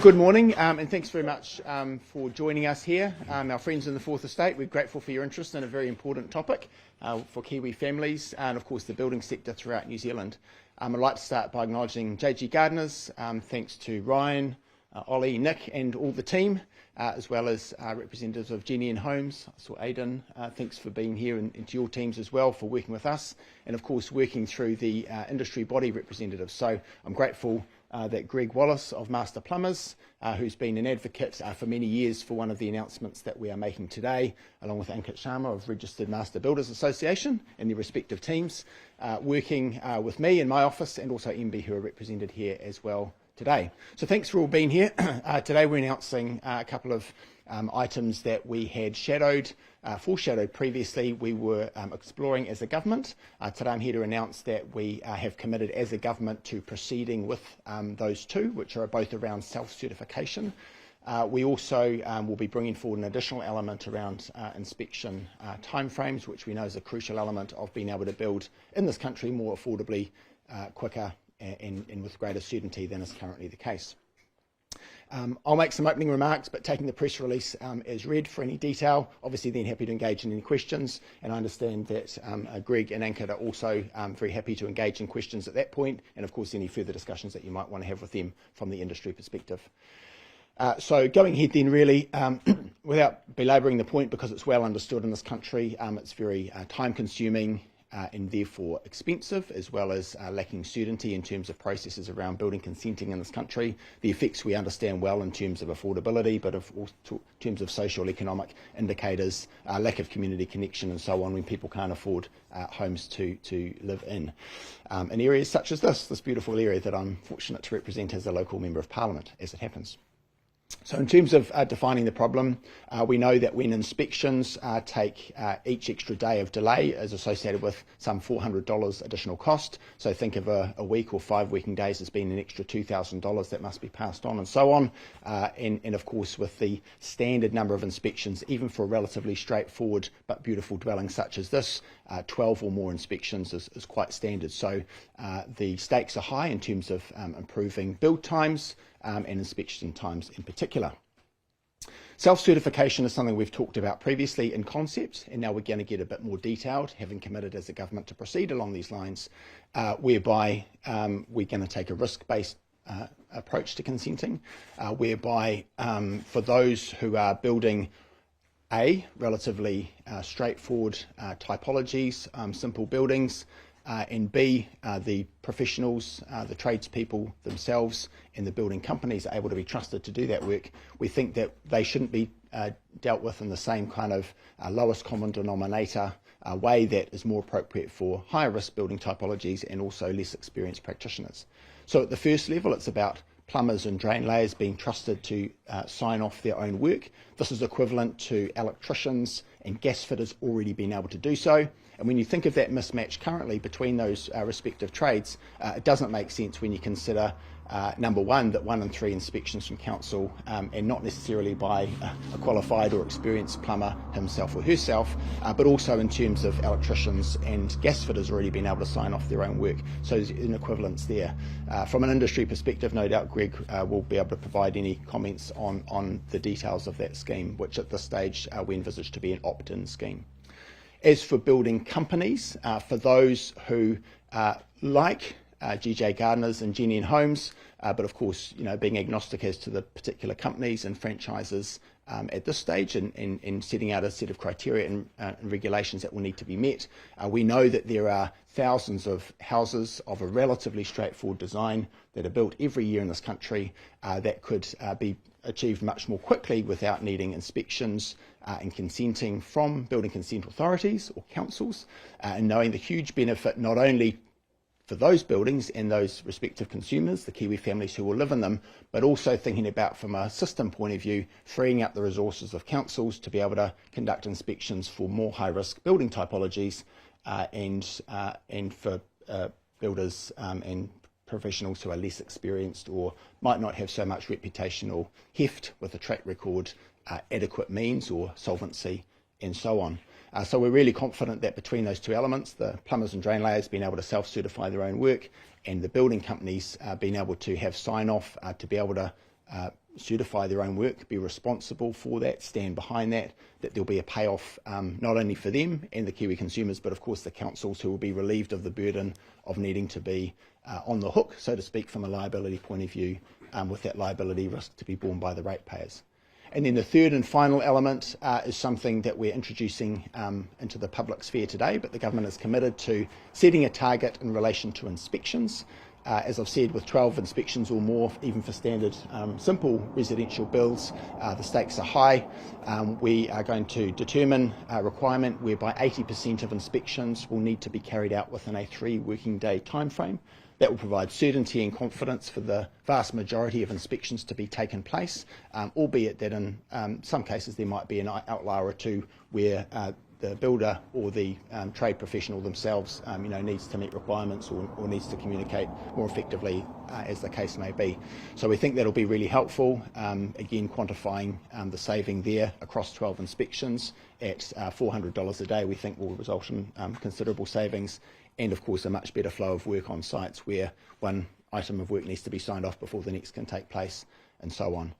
Good morning, and thanks very much for joining us here. Our friends in the Fourth Estate, we're grateful for your interest in a very important topic for Kiwi families and, of course, the building sector throughout New Zealand. I'd like to start by acknowledging JG Gardeners. Thanks to Ryan, Ollie, Nick and all the team, as well as representatives of Jenny and Homes. I saw Aidan, thanks for being here, and to your teams as well for working with us, and of course working through the industry body representatives. So I'm grateful that Greg Wallace of Master Plumbers, who's been an advocate for many years for one of the announcements that we are making today, along with Ankit Sharma of Registered Master Builders Association and their respective teams, working with me in my office, and also MB, who are represented here as well today. So thanks for all being here. Today we're announcing a couple of items that we had foreshadowed previously. We were exploring as a government. Today I'm here to announce that we have committed as a government to proceeding with those two, which are both around self-certification. We also will be bringing forward an additional element around inspection timeframes, which we know is a crucial element of being able to build in this country more affordably, quicker and with greater certainty than is currently the case. I'll make some opening remarks, but taking the press release as read for any detail. Obviously then happy to engage in any questions, and I understand that Greg and Ankit are also very happy to engage in questions at that point, and of course any further discussions that you might want to have with them from the industry perspective. So going ahead then, really, without belabouring the point, because it's well understood in this country, it's very time consuming and therefore expensive, as well as lacking certainty in terms of processes around building consenting in this country. The effects we understand well in terms of affordability, but also in terms of social economic indicators, lack of community connection and so on, when people can't afford homes to live in areas such as this beautiful area that I'm fortunate to represent as a local Member of Parliament, as it happens. So in terms of defining the problem, we know that when inspections take each extra day of delay is associated with some $400 additional cost. So think of a week or 5 working days as being an extra $2,000 that must be passed on, and so on. And of course, with the standard number of inspections, even for a relatively straightforward but beautiful dwelling such as this, 12 or more inspections is quite standard. So the stakes are high in terms of improving build times and inspection times in particular. Self-certification is something we've talked about previously in concept, and now we're going to get a bit more detailed, having committed as a government to proceed along these lines, whereby we're going to take a risk-based approach to consenting, whereby for those who are building relatively straightforward typologies, simple buildings, and B, the professionals, the tradespeople themselves and the building companies are able to be trusted to do that work. We think that they shouldn't be dealt with in the same kind of lowest common denominator way that is more appropriate for higher risk building typologies and also less experienced practitioners. So at the first level, it's about plumbers and drainlayers being trusted to sign off their own work. This is equivalent to electricians and gas fitters already being able to do so. And when you think of that mismatch currently between those respective trades, it doesn't make sense when you consider, number one, that 1 in 3 inspections from council, and not necessarily by a qualified or experienced plumber himself or herself, but also in terms of electricians and gas fitters already being able to sign off their own work. So there's an equivalence there. From an industry perspective, no doubt Greg will be able to provide any comments on the details of that scheme, which at this stage we envisage to be an opt-in scheme. As for building companies, for those who like GJ Gardeners and Jenny and Homes, but of course, being agnostic as to the particular companies and franchises at this stage, and setting out a set of criteria and regulations that will need to be met. We know that there are thousands of houses of a relatively straightforward design that are built every year in this country that could be achieved much more quickly without needing inspections and consenting from building consent authorities or councils, and knowing the huge benefit not only for those buildings and those respective consumers, the Kiwi families who will live in them, but also thinking about, from a system point of view, freeing up the resources of councils to be able to conduct inspections for more high-risk building typologies and for builders and professionals who are less experienced or might not have so much reputational heft with a track record, adequate means or solvency, and so on. So we're really confident that between those two elements, the plumbers and drainlayers being able to self-certify their own work and the building companies being able to have sign-off to be able to certify their own work, be responsible for that, stand behind that, that there'll be a payoff not only for them and the Kiwi consumers, but of course the councils who will be relieved of the burden of needing to be on the hook, so to speak, from a liability point of view, with that liability risk to be borne by the ratepayers. And then the third and final element is something that we're introducing into the public sphere today, but the government is committed to setting a target in relation to inspections. As I've said, with 12 inspections or more, even for standard simple residential builds, the stakes are high. We are going to determine a requirement whereby 80% of inspections will need to be carried out within a 3 working day timeframe. That will provide certainty and confidence for the vast majority of inspections to be taken place, albeit that in some cases there might be an outlier or two where the builder or the trade professional themselves needs to meet requirements or needs to communicate more effectively, as the case may be. So we think that'll be really helpful. Again, quantifying the saving there across 12 inspections at $400 a day, we think will result in considerable savings, and of course a much better flow of work on sites where one item of work needs to be signed off before the next can take place, and so on.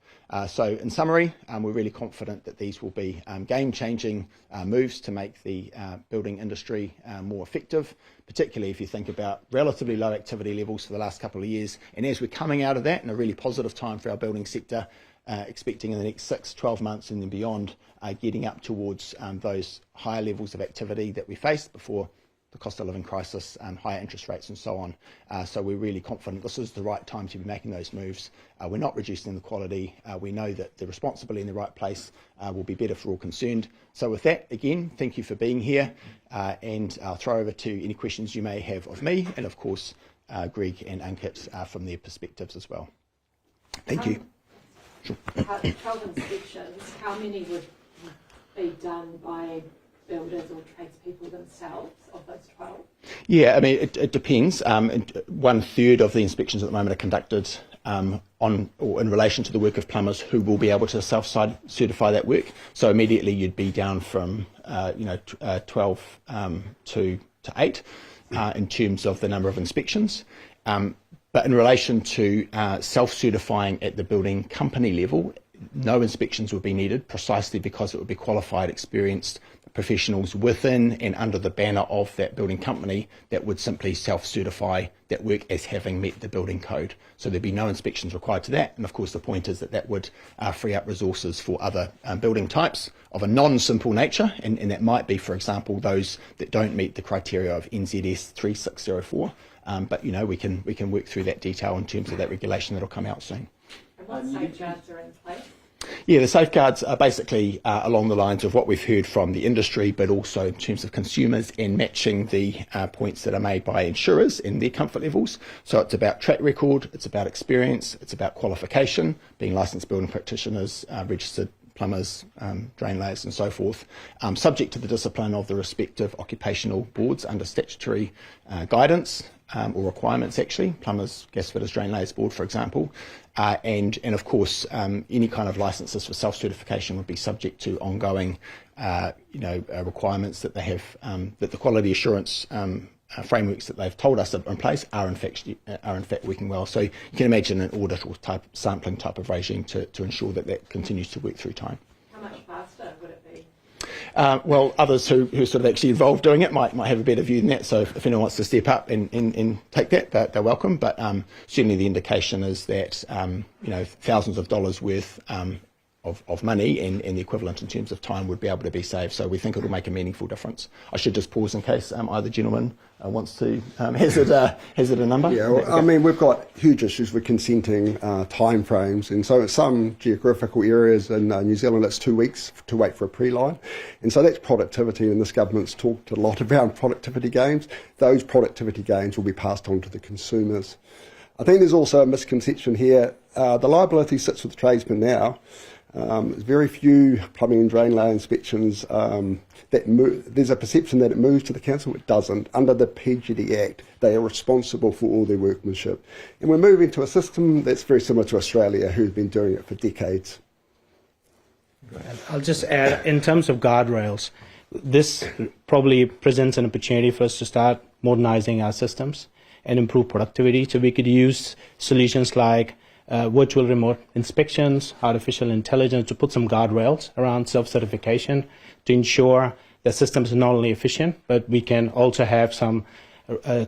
So in summary, we're really confident that these will be game-changing moves to make the building industry more effective, particularly if you think about relatively low activity levels for the last couple of years. And as we're coming out of that in a really positive time for our building sector, expecting in the next 6-12 months and then beyond, getting up towards those higher levels of activity that we faced before the cost of living crisis, higher interest rates and so on. So we're really confident this is the right time to be making those moves. We're not reducing the quality. We know that the responsibility in the right place will be better for all concerned. So with that, again, thank you for being here, and I'll throw over to any questions you may have of me, and of course Greg and Ankit from their perspectives as well. Thank you. Sure. 12 inspections, how many would be done by builders or tradespeople themselves of those 12? Yeah, I mean, it depends. 1/3 of the inspections at the moment are conducted on or in relation to the work of plumbers who will be able to self-certify that work. So immediately you'd be down from 12 to 8 in terms of the number of inspections. But in relation to self-certifying at the building company level, no inspections would be needed, precisely because it would be qualified, experienced professionals within and under the banner of that building company that would simply self-certify that work as having met the building code. So there'd be no inspections required to that. And of course the point is that that would free up resources for other building types of a non-simple nature, and that might be, for example, those that don't meet the criteria of NZS 3604. But we can work through that detail in terms of that regulation that'll come out soon. And what safeguards are in place? Yeah, the safeguards are basically along the lines of what we've heard from the industry, but also in terms of consumers and matching the points that are made by insurers in their comfort levels. So it's about track record, it's about experience, it's about qualification, being licensed building practitioners, registered plumbers, drainlayers and so forth, subject to the discipline of the respective occupational boards under statutory guidance or requirements, actually, plumbers, gas fitters, drainlayers board, for example. And of course, any kind of licences for self-certification would be subject to ongoing requirements that they have, that the quality assurance frameworks that they've told us are in place are in fact working well. So you can imagine an audit or sampling type of regime to ensure that that continues to work through time. How much faster would it be? Well, others who are sort of actually involved doing it might have a better view than that. So if anyone wants to step up and take that, they're welcome. But certainly the indication is that thousands of dollars worth of money and the equivalent in terms of time would be able to be saved. So we think it will make a meaningful difference. I should just pause in case either gentleman wants to hazard a number. Yeah, well, I mean, we've got huge issues with consenting time frames, and so in some geographical areas in New Zealand it's 2 weeks to wait for a pre-line, and so that's productivity, and this government's talked a lot about productivity gains. Those productivity gains will be passed on to the consumers. I think there's also a misconception here. The liability sits with the tradesmen now. There's very few plumbing and drain layer inspections there's a perception that it moves to the council. It doesn't. Under the PGD Act, they are responsible for all their workmanship. And we're moving to a system that's very similar to Australia, who've been doing it for decades. I'll just add, in terms of guardrails, this probably presents an opportunity for us to start modernizing our systems and improve productivity. So we could use solutions like virtual remote inspections, artificial intelligence, to put some guardrails around self-certification to ensure the systems are not only efficient, but we can also have some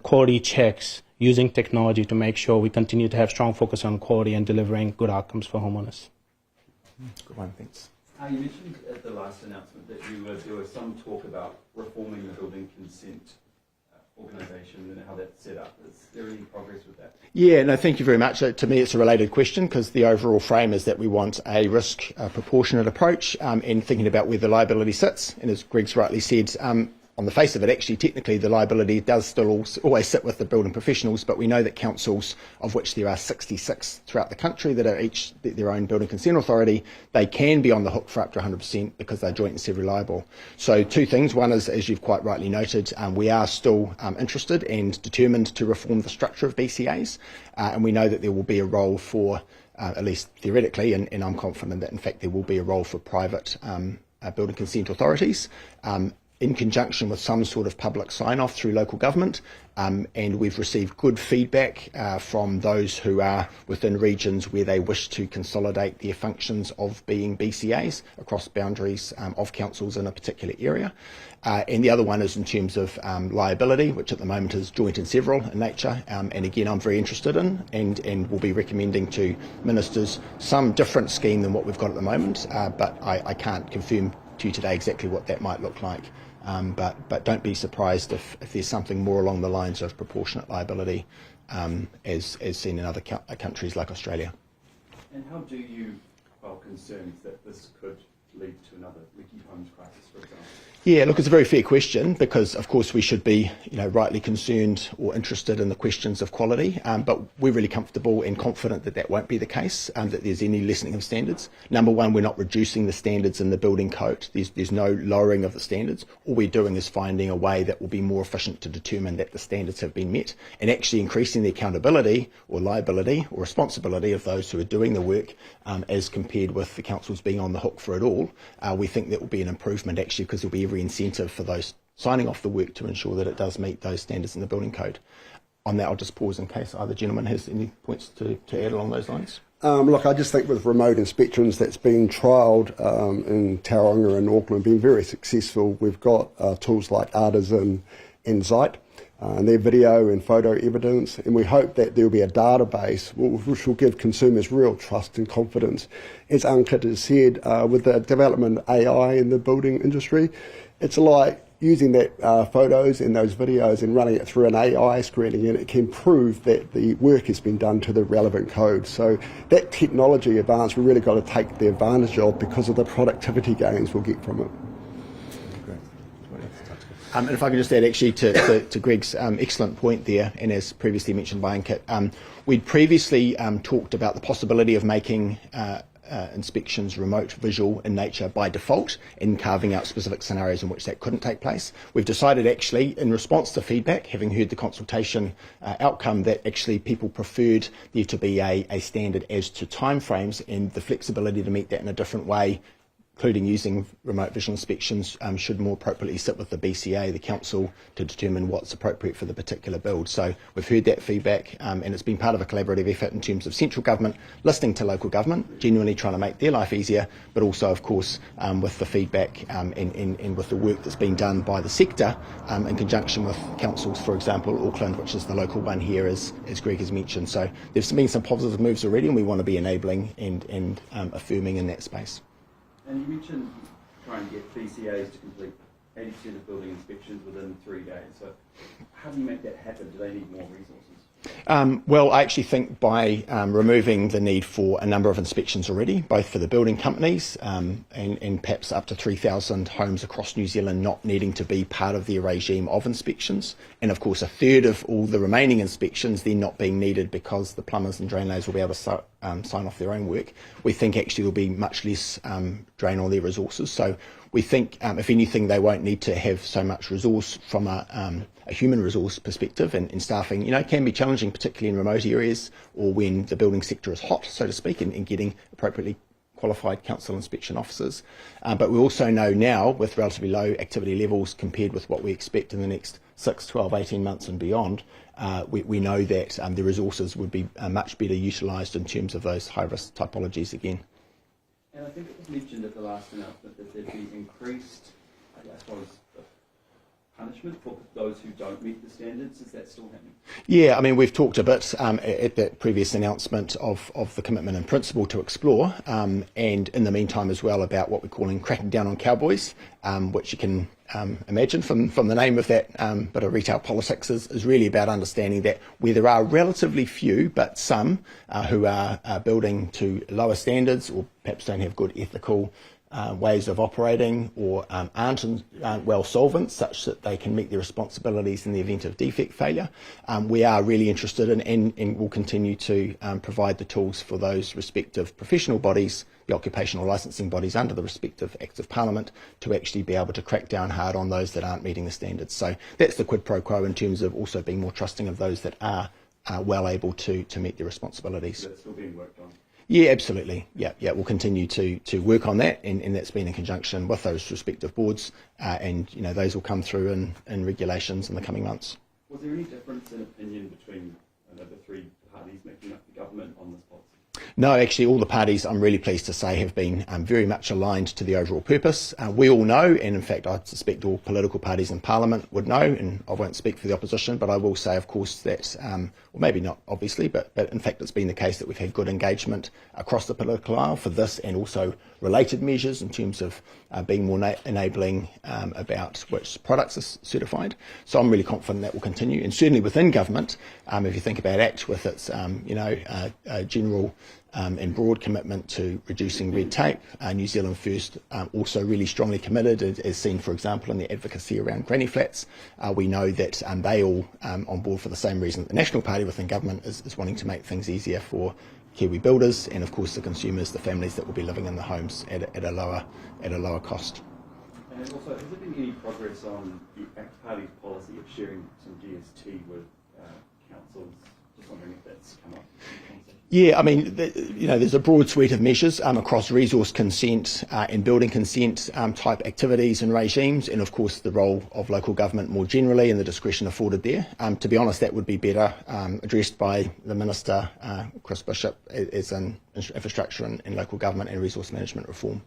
quality checks using technology to make sure we continue to have strong focus on quality and delivering good outcomes for homeowners. Good one, thanks. You mentioned at the last announcement that there was some talk about reforming the building consent organisation and how that's set up. Is there any progress with that? Yeah, no, thank you very much. To me, it's a related question because the overall frame is that we want a risk proportionate approach and thinking about where the liability sits. And as Greg's rightly said, on the face of it, actually, technically, the liability does still always sit with the building professionals, but we know that councils, of which there are 66 throughout the country that are each their own building consent authority, they can be on the hook for up to 100% because they're joint and severally liable. So two things. One is, as you've quite rightly noted, we are still interested and determined to reform the structure of BCAs, and we know that there will be a role for, at least theoretically, and I'm confident that in fact there will be a role for private building consent authorities, in conjunction with some sort of public sign-off through local government, and we've received good feedback from those who are within regions where they wish to consolidate their functions of being BCAs across boundaries of councils in a particular area. And the other one is in terms of liability, which at the moment is joint and several in nature, and again I'm very interested in and will be recommending to ministers some different scheme than what we've got at the moment, but I can't confirm to you today exactly what that might look like. But don't be surprised if there's something more along the lines of proportionate liability as seen in other countries like Australia. And how do you quell concerns that this could lead to another leaky homes crisis, for example? Yeah, look, it's a very fair question because, of course, we should be, rightly concerned or interested in the questions of quality. But we're really comfortable and confident that that won't be the case, that there's any lessening of standards. Number one, we're not reducing the standards in the building code. There's no lowering of the standards. All we're doing is finding a way that will be more efficient to determine that the standards have been met and actually increasing the accountability or liability or responsibility of those who are doing the work as compared with the councils being on the hook for it all. We think that will be an improvement actually because there'll be every incentive for those signing off the work to ensure that it does meet those standards in the building code. On that, I'll just pause in case either gentleman has any points to add along those lines. Look, I just think with remote inspections that's been trialled in Tauranga and Auckland, been very successful. We've got tools like Artisan and Zeit, and their video and photo evidence, and we hope that there will be a database which will give consumers real trust and confidence. As Ankit has said, with the development of AI in the building industry, it's like using that photos and those videos and running it through an AI screening, and it can prove that the work has been done to the relevant code. So that technology advance we really got to take the advantage of because of the productivity gains we'll get from it. And if I could just add actually to Greg's excellent point there, and as previously mentioned by Ankit, we'd previously talked about the possibility of making inspections remote visual in nature by default and carving out specific scenarios in which that couldn't take place. We've decided actually in response to feedback, having heard the consultation outcome, that actually people preferred there to be a standard as to timeframes and the flexibility to meet that in a different way, including using remote visual inspections, should more appropriately sit with the BCA, the council, to determine what's appropriate for the particular build. So we've heard that feedback, and it's been part of a collaborative effort in terms of central government listening to local government, genuinely trying to make their life easier, but also, of course, with the feedback and with the work that's been done by the sector in conjunction with councils, for example, Auckland, which is the local one here, as Greg has mentioned. So there's been some positive moves already, and we want to be enabling and affirming in that space. And you mentioned trying to get BCAs to complete 80% of building inspections within 3 days. So how do you make that happen? Do they need more resources? Well, I actually think by removing the need for a number of inspections already, both for the building companies and perhaps up to 3,000 homes across New Zealand not needing to be part of the regime of inspections, and of course a third of all the remaining inspections then not being needed because the plumbers and drainlayers will be able to sign off their own work, we think actually there will be much less drain on their resources. So we think, if anything, they won't need to have so much resource from a human resource perspective, and staffing, can be challenging, particularly in remote areas or when the building sector is hot, so to speak, and getting appropriately qualified council inspection officers. But we also know now, with relatively low activity levels compared with what we expect in the next 6, 12, 18 months and beyond, we know that the resources would be much better utilised in terms of those high-risk typologies again. And I think it was mentioned at the last announcement that there'd be increased, I suppose, punishment for those who don't meet the standards. Is that still happening? Yeah, I mean, we've talked a bit at that previous announcement of the commitment in principle to explore, and in the meantime as well about what we're calling cracking down on cowboys, which you can imagine from the name of that bit of retail politics is really about understanding that where there are relatively few, but some who are building to lower standards or perhaps don't have good ethical ways of operating or aren't well solvent such that they can meet their responsibilities in the event of defect failure. We are really interested in and will continue to provide the tools for those respective professional bodies, the occupational licensing bodies under the respective Acts of Parliament, to actually be able to crack down hard on those that aren't meeting the standards. So that's the quid pro quo in terms of also being more trusting of those that are well able to meet their responsibilities. So that's still being worked on? Yeah, absolutely. Yeah, we'll continue to work on that, and that's been in conjunction with those respective boards, and those will come through in regulations in the coming months. Was there any difference in opinion between the three parties making up the government on this policy? No, actually, all the parties, I'm really pleased to say, have been very much aligned to the overall purpose. We all know, and in fact I suspect all political parties in Parliament would know, and I won't speak for the opposition, but I will say, of course, that, well, maybe not obviously, but in fact it's been the case that we've had good engagement across the political aisle for this and also related measures in terms of being more enabling about which products are certified. So I'm really confident that will continue, and certainly within government, if you think about ACT with its general and broad commitment to reducing red tape. New Zealand First also really strongly committed, as seen, for example, in the advocacy around granny flats. We know that they all on board for the same reason that the National Party within government is wanting to make things easier for Kiwi builders and, of course, the consumers, the families that will be living in the homes at a lower cost. And also, has there been any progress on the ACT Party's policy of sharing some GST with councils? Just wondering if that's come up. Yeah, I mean, there's a broad suite of measures across resource consent and building consent type activities and regimes, and of course the role of local government more generally and the discretion afforded there. To be honest, that would be better addressed by the Minister, Chris Bishop, as in infrastructure and local government and resource management reform.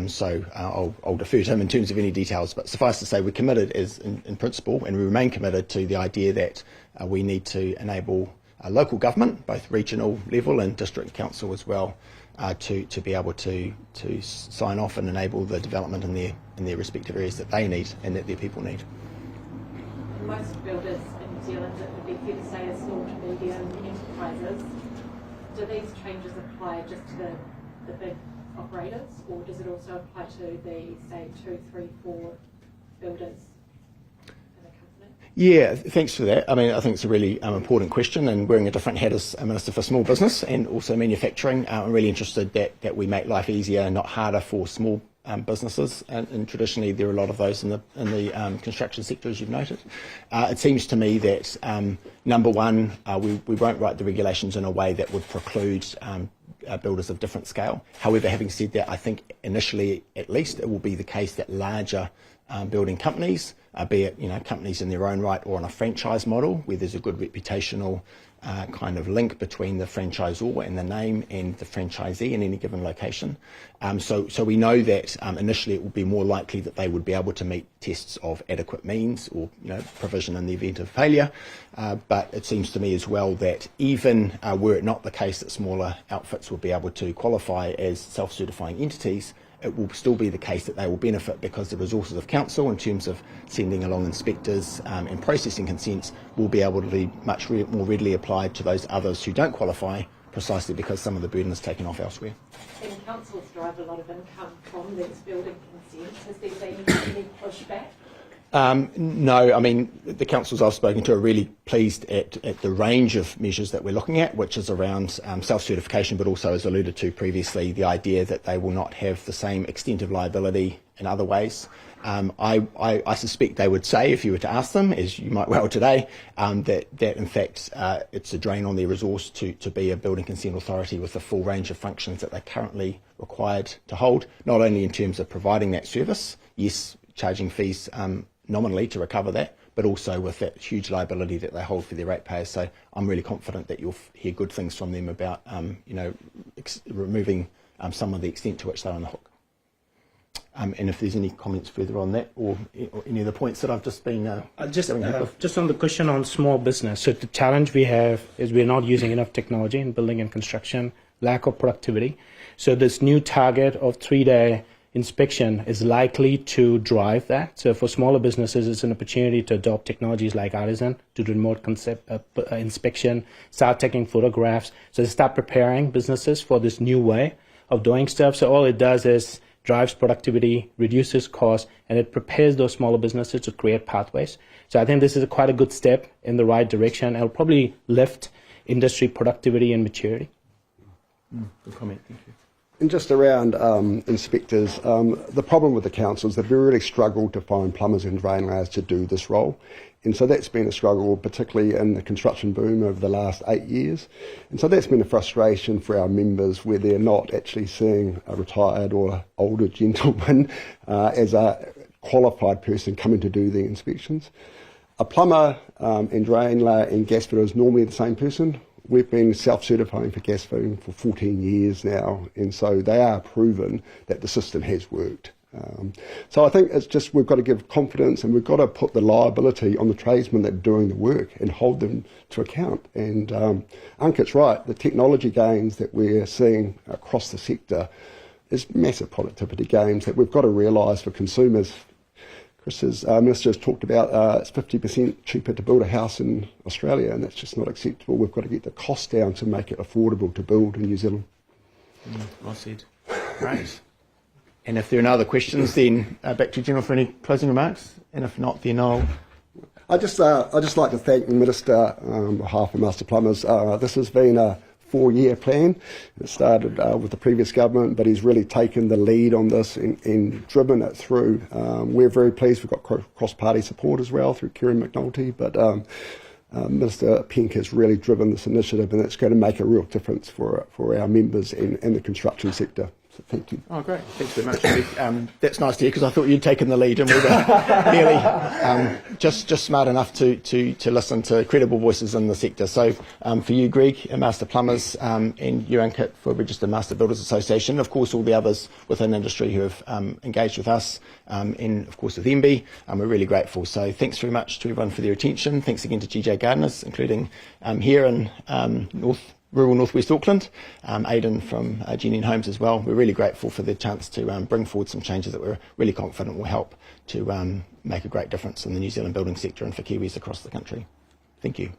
So I'll defer to him in terms of any details, but suffice to say we're committed in principle, and we remain committed to the idea that we need to enable local government, both regional level and district council as well, to be able to sign off and enable the development in their respective areas that they need and that their people need. And most builders in New Zealand, it would be fair to say, are small to medium enterprises. Do these changes apply just to the big operators, or does it also apply to the, say, 2, 3, 4 builders? Yeah, thanks for that. I mean, I think it's a really important question, and wearing a different hat as a Minister for Small Business and also manufacturing, I'm really interested that we make life easier and not harder for small businesses, and traditionally there are a lot of those in the construction sector, as you've noted. It seems to me that, number one, we won't write the regulations in a way that would preclude builders of different scale. However, having said that, I think initially, at least, it will be the case that larger building companies, be it companies in their own right or on a franchise model where there's a good reputational kind of link between the franchisor and the name and the franchisee in any given location. So we know that initially it will be more likely that they would be able to meet tests of adequate means or provision in the event of failure. But it seems to me as well that even were it not the case that smaller outfits will be able to qualify as self-certifying entities, it will still be the case that they will benefit because the resources of council in terms of sending along inspectors and processing consents will be able to be much more readily applied to those others who don't qualify, precisely because some of the burden is taken off elsewhere. And councils drive a lot of income from these building consents. Has there been any pushback? No, I mean, the councils I've spoken to are really pleased at the range of measures that we're looking at, which is around self-certification, but also, as alluded to previously, the idea that they will not have the same extent of liability in other ways. I suspect they would say, if you were to ask them, as you might well today, that in fact it's a drain on their resource to be a building consent authority with the full range of functions that they're currently required to hold, not only in terms of providing that service, yes, charging fees nominally to recover that, but also with that huge liability that they hold for their ratepayers. So I'm really confident that you'll hear good things from them about removing some of the extent to which they're on the hook. And if there's any comments further on that, or any of the points that I've just been just on the question on small business. So the challenge we have is we're not using enough technology in building and construction, lack of productivity. So this new target of 3-day inspection is likely to drive that. So for smaller businesses, it's an opportunity to adopt technologies like Artisan to do remote inspection, start taking photographs. So they start preparing businesses for this new way of doing stuff. So all it does is drives productivity, reduces costs, and it prepares those smaller businesses to create pathways. So I think this is quite a good step in the right direction. It'll probably lift industry productivity and maturity. Good comment, thank you. And just around inspectors, the problem with the council is they've really struggled to find plumbers and drainlayers to do this role. And so that's been a struggle, particularly in the construction boom over the last 8 years. And so that's been a frustration for our members, where they're not actually seeing a retired or older gentleman as a qualified person coming to do the inspections. A plumber and drainlayer and gas fitter is normally the same person. We've been self-certifying for gas fitting for 14 years now, and so they are proven that the system has worked. So I think it's just we've got to give confidence, and we've got to put the liability on the tradesmen that are doing the work and hold them to account. And Ankit's right, the technology gains that we're seeing across the sector is massive productivity gains that we've got to realise for consumers. Chris's Minister has talked about it's 50% cheaper to build a house in Australia, and that's just not acceptable. We've got to get the cost down to make it affordable to build in New Zealand. Well said. Great. And if there are no other questions, then back to you, General, for any closing remarks. And if not, then I'll... I'd just like to thank the Minister on behalf of Master Plumbers. This has been a 4-year plan. It started with the previous government, but he's really taken the lead on this and driven it through. We're very pleased. We've got cross-party support as well through Kieran McNulty, but Minister Penk has really driven this initiative, and it's going to make a real difference for our members and the construction sector. So thank you. Oh, great. Thanks very much. That's nice to hear, because I thought you'd taken the lead, and we were merely just smart enough to listen to credible voices in the sector. So for you, Greg, Master Plumbers, and you, Ankit, for Registered Master Builders Association, of course all the others within industry who have engaged with us, and of course with MB, we're really grateful. So thanks very much to everyone for their attention. Thanks again to GJ Gardeners, including here in rural northwest Auckland, Aidan from Genian Homes as well. We're really grateful for the chance to bring forward some changes that we're really confident will help to make a great difference in the New Zealand building sector and for Kiwis across the country. Thank you.